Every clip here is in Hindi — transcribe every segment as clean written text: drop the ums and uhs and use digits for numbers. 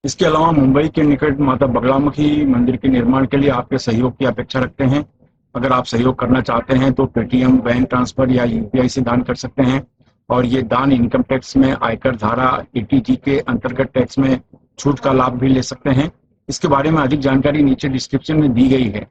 इसके अलावा मुंबई के निकट माता बगलामुखी मंदिर के निर्माण के लिए आपके सहयोग की अपेक्षा रखते हैं। अगर आप सहयोग करना चाहते हैं तो पेटीएम, बैंक ट्रांसफर या यूपीआई से दान कर सकते हैं और ये दान इनकम टैक्स में आयकर धारा 80G के अंतर्गत टैक्स में छूट का लाभ भी ले सकते हैं। इसके बारे में अधिक जानकारी नीचे डिस्क्रिप्शन में दी गई है।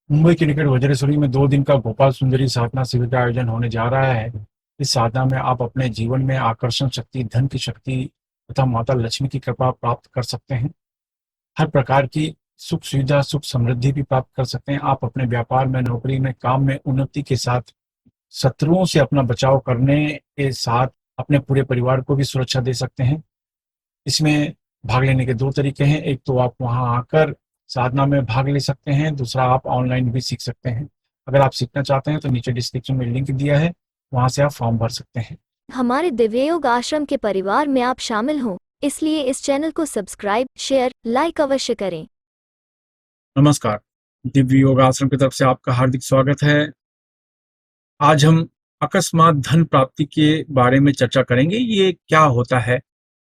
मुंबई के निकट वज्रेश्वरी में 2 दिन का गोपाल सुंदरी साधना शिविर का आयोजन होने जा रहा है। इस साधना में आप अपने जीवन में आकर्षण शक्ति, धन की शक्ति तथा माता लक्ष्मी की कृपा प्राप्त कर सकते हैं। हर प्रकार की सुख सुविधा, सुख समृद्धि भी प्राप्त कर सकते हैं। आप अपने व्यापार में, नौकरी में, काम में उन्नति के साथ शत्रुओं से अपना बचाव करने के साथ अपने पूरे परिवार को भी सुरक्षा दे सकते हैं। इसमें भाग लेने के 2 तरीके हैं। एक तो आप वहां आकर साधना में भाग ले सकते हैं, दूसरा आप ऑनलाइन भी सीख सकते हैं। अगर आप सीखना चाहते हैं तो नीचे डिस्क्रिप्शन में लिंक दिया है, वहां से आप फॉर्म भर सकते हैं। हमारे दिव्य योग आश्रम के परिवार में आप शामिल हों, इसलिए इस चैनल को सब्सक्राइब, शेयर, लाइक अवश्य करें। नमस्कार, दिव्य योग आश्रम की तरफ से आपका हार्दिक स्वागत है। आज हम अकस्मात धन प्राप्ति के बारे में चर्चा करेंगे। ये क्या होता है,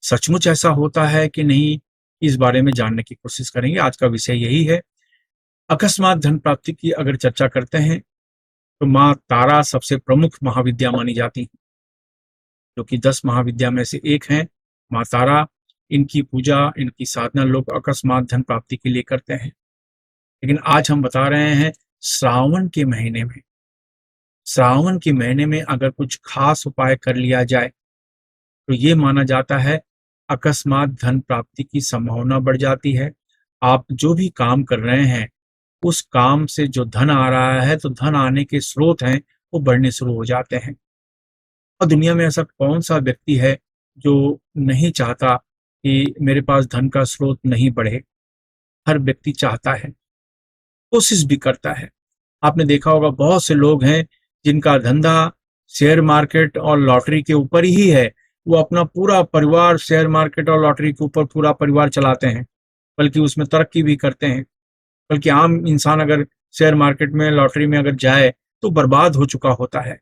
सचमुच ऐसा होता है कि नहीं, इस बारे में जानने की कोशिश करेंगे। आज का विषय यही है। अकस्मात धन प्राप्ति की अगर चर्चा करते हैं तो माँ तारा सबसे प्रमुख महाविद्या मानी जाती है, जो कि 10 महाविद्या में से एक है। माँ तारा, इनकी पूजा, इनकी साधना लोग अकस्मात धन प्राप्ति के लिए करते हैं। लेकिन आज हम बता रहे हैं श्रावण के महीने में अगर कुछ खास उपाय कर लिया जाए तो ये माना जाता है अकस्मात धन प्राप्ति की संभावना बढ़ जाती है। आप जो भी काम कर रहे हैं उस काम से जो धन आ रहा है, तो धन आने के स्रोत हैं वो बढ़ने शुरू हो जाते हैं। और दुनिया में ऐसा कौन सा व्यक्ति है जो नहीं चाहता कि मेरे पास धन का स्रोत नहीं बढ़े। हर व्यक्ति चाहता है, कोशिश भी करता है। आपने देखा होगा बहुत से लोग हैं जिनका धंधा शेयर मार्केट और लॉटरी के ऊपर ही है। वो अपना पूरा परिवार शेयर मार्केट और लॉटरी के ऊपर पूरा परिवार चलाते हैं, बल्कि उसमें तरक्की भी करते हैं। बल्कि आम इंसान अगर शेयर मार्केट में, लॉटरी में अगर जाए तो बर्बाद हो चुका होता है।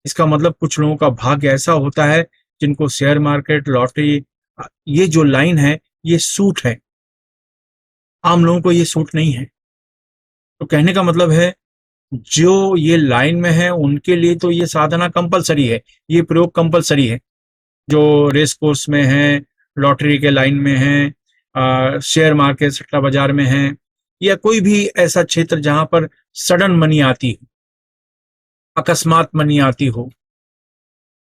इसका मतलब कुछ लोगों का भाग्य ऐसा होता है जिनको शेयर मार्केट, लॉटरी, ये जो लाइन है ये सूट है। आम लोगों को ये सूट नहीं है। तो कहने का मतलब है जो ये लाइन में है उनके लिए तो ये साधना कंपलसरी है, ये प्रयोग कंपलसरी है। जो रेस कोर्स में है, लॉटरी के लाइन में है, शेयर मार्केट, सट्टा बाजार में है, या कोई भी ऐसा क्षेत्र जहां पर सडन मनी आती हो, अकस्मात मनी आती हो,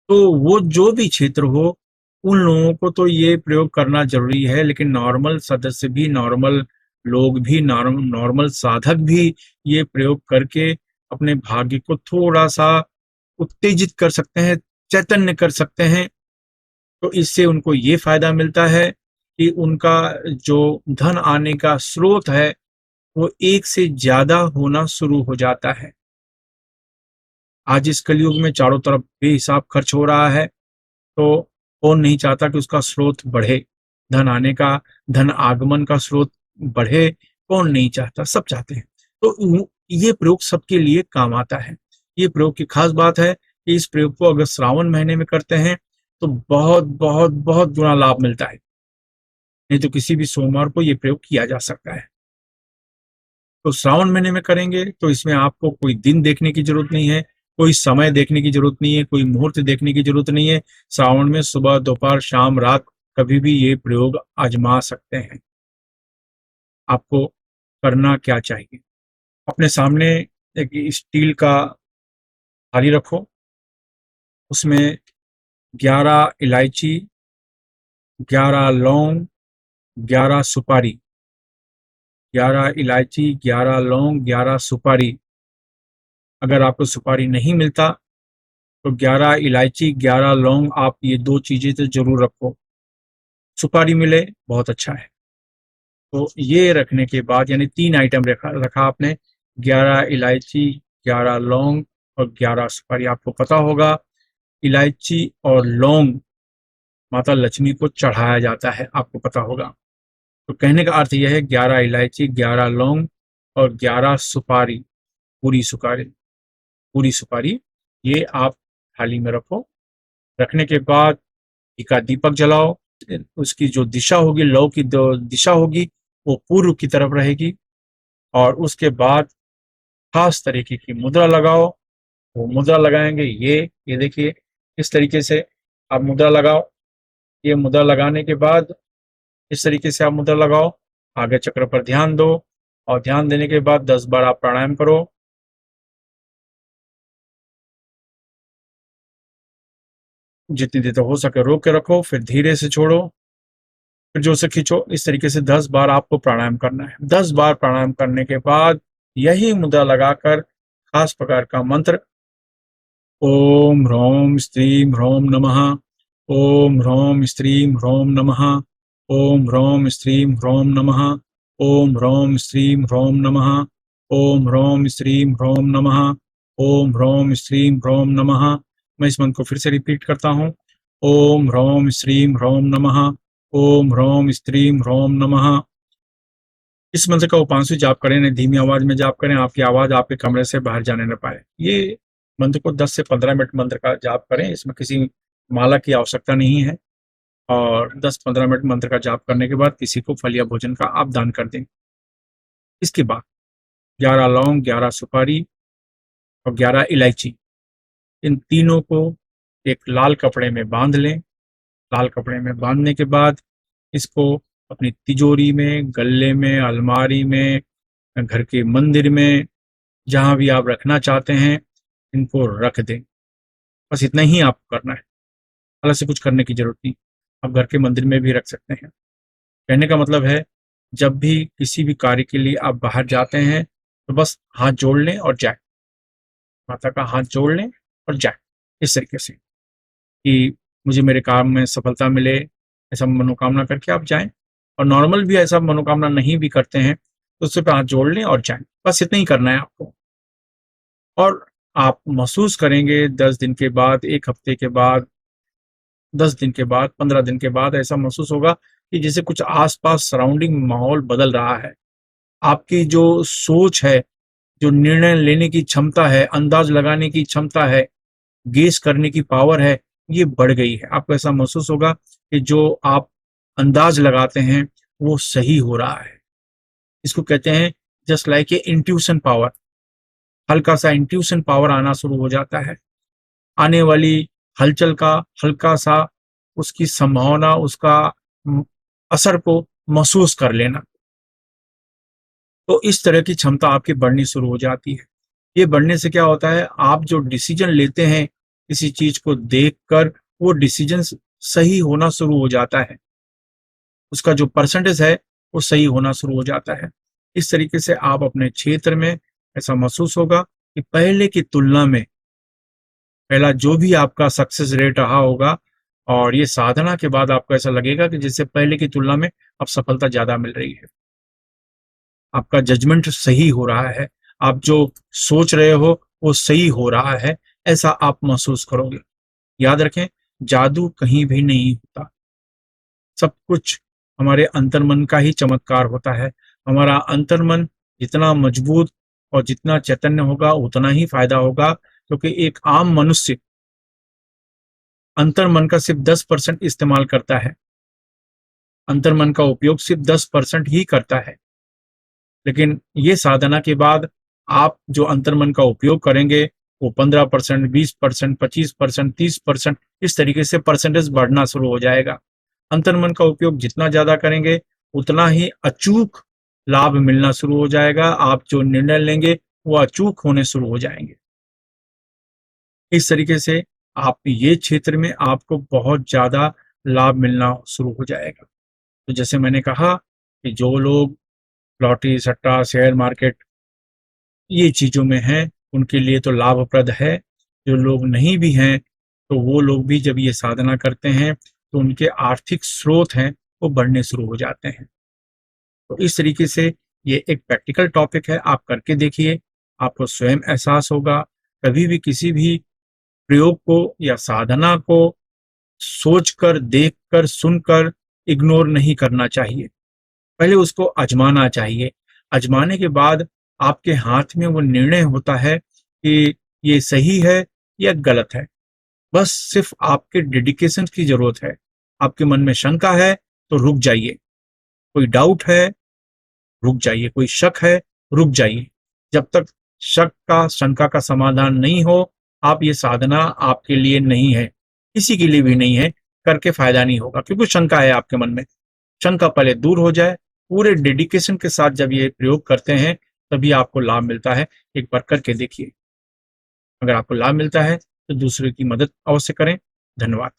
तो वो जो भी क्षेत्र हो उन लोगों को तो ये प्रयोग करना जरूरी है। लेकिन नॉर्मल सदस्य भी, नॉर्मल लोग भी, नॉर्मल साधक भी ये प्रयोग करके अपने भाग्य को थोड़ा सा उत्तेजित कर सकते हैं, चैतन्य कर सकते हैं। तो इससे उनको ये फायदा मिलता है कि उनका जो धन आने का स्रोत है वो एक से ज्यादा होना शुरू हो जाता है। आज इस कलयुग में चारों तरफ बेहिसाब खर्च हो रहा है, तो कौन नहीं चाहता कि उसका स्रोत बढ़े, धन आने का, धन आगमन का स्रोत बढ़े। कौन नहीं चाहता, सब चाहते हैं। तो ये प्रयोग सबके लिए काम आता है। ये प्रयोग की खास बात है कि इस प्रयोग को अगर श्रावण महीने में करते हैं तो बहुत बहुत बहुत गुना लाभ मिलता है। नहीं तो किसी भी सोमवार को ये प्रयोग किया जा सकता है। तो श्रावण महीने में करेंगे तो इसमें आपको कोई दिन देखने की जरूरत नहीं है, कोई समय देखने की जरूरत नहीं है, कोई मुहूर्त देखने की जरूरत नहीं है। श्रावण में सुबह, दोपहर, शाम, रात कभी भी ये प्रयोग आजमा सकते हैं। आपको करना क्या चाहिए, अपने सामने एक स्टील का थाली रखो, उसमें 11 इलायची, 11 लौंग, 11 सुपारी, 11 इलायची, 11 लौंग, 11 सुपारी। अगर आपको सुपारी नहीं मिलता तो 11 इलायची, 11 लौंग, आप ये 2 चीजें तो जरूर रखो। सुपारी मिले बहुत अच्छा है। तो ये रखने के बाद यानी 3 आइटम रखा आपने, 11 इलायची, 11 लौंग और 11 सुपारी। आपको पता होगा इलायची और लौंग माता लक्ष्मी को चढ़ाया जाता है, आपको पता होगा। तो कहने का अर्थ यह है 11 इलायची, 11 लौंग और 11 सुपारी, पूरी सुपारी ये आप थाली में रखो। रखने के बाद घी का दीपक जलाओ, उसकी जो दिशा होगी, लौ की जो दिशा होगी वो पूर्व की तरफ रहेगी। और उसके बाद खास तरीके की मुद्रा लगाओ। वो मुद्रा लगाएंगे, ये देखिए इस तरीके से आप मुद्रा लगाओ। ये मुद्रा लगाने के बाद इस तरीके से आप मुद्रा लगाओ, आगे चक्र पर ध्यान दो, और ध्यान देने के बाद 10 बार आप प्राणायाम करो। जितनी देर तक हो सके रोक के रखो, फिर धीरे से छोड़ो, फिर जोर से खींचो। इस तरीके से 10 बार आपको प्राणायाम करना है। 10 बार प्राणायाम करने के बाद यही मुद्रा लगाकर खास प्रकार का मंत्र ओम ह्रौम स्त्रीं ह्रौम नमः, ओम ह्रौम स्त्रीं ह्रौम नमः, ओम ह्रौम स्त्रीं ह्रौम नमः, ओम ह्रौम स्त्रीं ह्रौम नमः, ओम ह्रौम स्त्रीं ह्रौम नमः, ओम ह्रौम स्त्रीं ह्रौम नमः। मैं इस मंत्र को फिर से रिपीट करता हूँ। ओम ह्रौम स्त्रीं ह्रौम नमः, ओम ह्रौम स्त्रीं ह्रौम नमः। इस मंत्र का उपांशु जाप करें, नहीं धीमी आवाज में जाप करें, आपकी आवाज आपके कमरे से बाहर जाने न पाए। ये मंत्र को 10 से 15 मिनट मंत्र का जाप करें, इसमें किसी माला की आवश्यकता नहीं है। और 10-15 मिनट मंत्र का जाप करने के बाद किसी को फल या भोजन का आप दान कर दें। इसके बाद 11 लौंग, 11 सुपारी और 11 इलायची, इन तीनों को एक लाल कपड़े में बांध लें। लाल कपड़े में बांधने के बाद इसको अपनी तिजोरी में, गल्ले में, अलमारी में, घर के मंदिर में, जहां भी आप रखना चाहते हैं इनको रख दें। बस इतना ही आपको करना है, अलग से कुछ करने की जरूरत नहीं। आप घर के मंदिर में भी रख सकते हैं। कहने का मतलब है, जब भी किसी भी कार्य के लिए आप बाहर जाते हैं तो बस हाथ जोड़ लें और जाए, माता का हाथ जोड़ लें और जाए, इस तरीके से कि मुझे मेरे काम में सफलता मिले, ऐसा मनोकामना करके आप जाएं। और नॉर्मल भी ऐसा मनोकामना नहीं भी करते हैं तो उससे पे हाथ जोड़ लें और जाएं। बस इतना ही करना है आपको। और आप महसूस करेंगे 10 दिन के बाद, 1 हफ्ते के बाद, 10 दिन के बाद, 15 दिन के बाद ऐसा महसूस होगा कि जैसे कुछ आसपास सराउंडिंग माहौल बदल रहा है। आपकी जो सोच है, जो निर्णय लेने की क्षमता है, अंदाज लगाने की क्षमता है, गेस करने की पावर है, ये बढ़ गई है। आपको ऐसा महसूस होगा कि जो आप अंदाज लगाते हैं वो सही हो रहा है। इसको कहते हैं just like a intuition power. हल्का सा इंट्यूशन पावर आना शुरू हो जाता है। आने वाली हलचल का हल्का सा उसकी संभावना, उसका असर को महसूस कर लेना। तो इस तरह की क्षमता आपकी बढ़नी शुरू हो जाती है। ये बढ़ने से क्या होता है, आप जो डिसीजन लेते हैं किसी चीज को देखकर, वो डिसीजन सही होना शुरू हो जाता है। उसका जो परसेंटेज है वो सही होना शुरू हो जाता है। इस तरीके से आप अपने क्षेत्र में ऐसा महसूस होगा कि पहले की तुलना में पहला जो भी आपका सक्सेस रेट रहा होगा, और ये साधना के बाद आपको ऐसा लगेगा कि जैसे पहले की तुलना में अब सफलता ज्यादा मिल रही है। आपका जजमेंट सही हो रहा है, आप जो सोच रहे हो वो सही हो रहा है, ऐसा आप महसूस करोगे। याद रखें, जादू कहीं भी नहीं होता। सब कुछ हमारे अंतर्मन का ही चमत्कार होता है। हमारा अंतर्मन जितना मजबूत और जितना चैतन्य होगा उतना ही फायदा होगा, क्योंकि एक आम मनुष्य अंतर्मन का सिर्फ 10% इस्तेमाल करता है, अंतर्मन का उपयोग सिर्फ 10% ही करता है। लेकिन ये साधना के बाद आप जो अंतर्मन का उपयोग करेंगे वो 15%, 20%, 25%, 30%, इस तरीके से परसेंटेज बढ़ना शुरू हो जाएगा। अंतर्मन का उपयोग जितना ज्यादा करेंगे उतना ही अचूक लाभ मिलना शुरू हो जाएगा। आप जो निर्णय लेंगे वो अचूक होने शुरू हो जाएंगे। इस तरीके से आप ये क्षेत्र में आपको बहुत ज्यादा लाभ मिलना शुरू हो जाएगा। तो जैसे मैंने कहा कि जो लोग लॉटरी, सट्टा, शेयर मार्केट ये चीजों में हैं उनके लिए तो लाभप्रद है। जो लोग नहीं भी हैं तो वो लोग भी जब ये साधना करते हैं तो उनके आर्थिक स्रोत हैं वो बढ़ने शुरू हो जाते हैं। तो इस तरीके से ये एक प्रैक्टिकल टॉपिक है, आप करके देखिए, आपको स्वयं एहसास होगा। कभी भी किसी भी प्रयोग को या साधना को सोचकर, देखकर, सुनकर इग्नोर नहीं करना चाहिए। पहले उसको आजमाना चाहिए। आजमाने के बाद आपके हाथ में वो निर्णय होता है कि ये सही है या गलत है। बस सिर्फ आपके डेडिकेशन की जरूरत है। आपके मन में शंका है तो रुक जाइए, कोई डाउट है रुक जाइए, कोई शक है रुक जाइए। जब तक शक का शंका का समाधान नहीं हो, आप ये साधना आपके लिए नहीं है, किसी के लिए भी नहीं है, करके फायदा नहीं होगा, क्योंकि शंका है आपके मन में। शंका पहले दूर हो जाए, पूरे डेडिकेशन के साथ जब ये प्रयोग करते हैं तभी आपको लाभ मिलता है। एक बार करके देखिए, अगर आपको लाभ मिलता है तो दूसरे की मदद अवश्य करें। धन्यवाद।